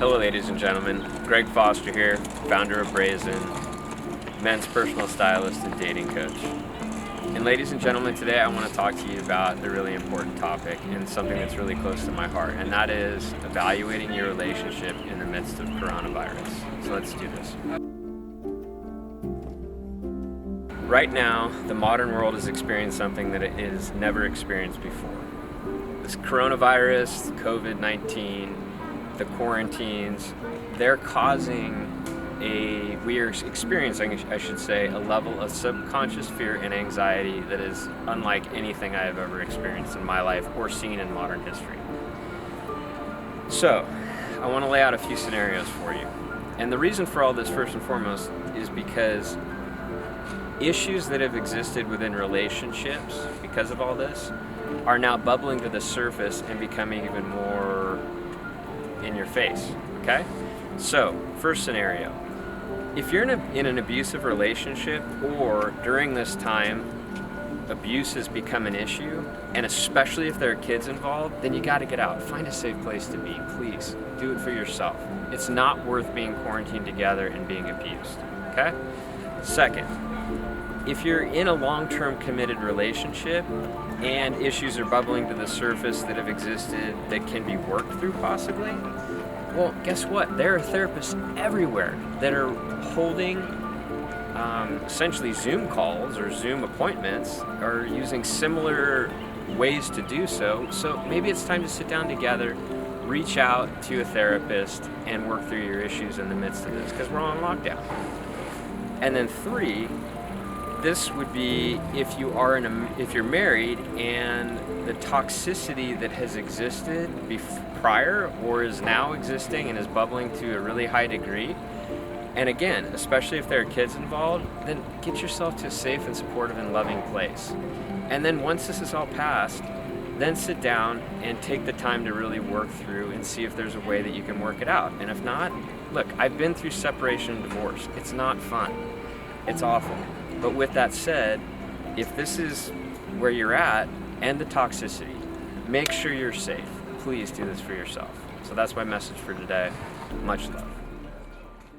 Hello ladies and gentlemen, Greg Foster here, founder of Brazen, men's personal stylist and dating coach. And ladies and gentlemen, today I want to talk to you about a really important topic and something that's really close to my heart, and that is evaluating your relationship in the midst of coronavirus. So let's do this. Right now, the modern world has experienced something that it has never experienced before. This coronavirus, COVID-19, the quarantines, they're causing we are experiencing, I should say, a level of subconscious fear and anxiety that is unlike anything I have ever experienced in my life or seen in modern history. So, I want to lay out a few scenarios for you. And the reason for all this, first and foremost, is because issues that have existed within relationships because of all this are now bubbling to the surface and becoming even more in your face, okay? So, first scenario. If you're in an abusive relationship, or during this time abuse has become an issue, and especially if there are kids involved, then you got to get out. Find a safe place to be. Please do it for yourself. It's not worth being quarantined together and being abused, okay? Second, if you're in a long-term committed relationship and issues are bubbling to the surface that have existed that can be worked through possibly, well, guess what? There are therapists everywhere that are holding essentially Zoom calls or Zoom appointments, or using similar ways to do so. So maybe it's time to sit down together, reach out to a therapist, and work through your issues in the midst of this, because we're on lockdown. And then three, this would be if you're married and the toxicity that has existed prior or is now existing and is bubbling to a really high degree. And again, especially if there are kids involved, then get yourself to a safe and supportive and loving place. And then once this is all passed, then sit down and take the time to really work through and see if there's a way that you can work it out. And if not, look, I've been through separation and divorce. It's not fun. It's awful. But with that said, if this is where you're at and the toxicity, make sure you're safe. Please do this for yourself. So that's my message for today. Much love.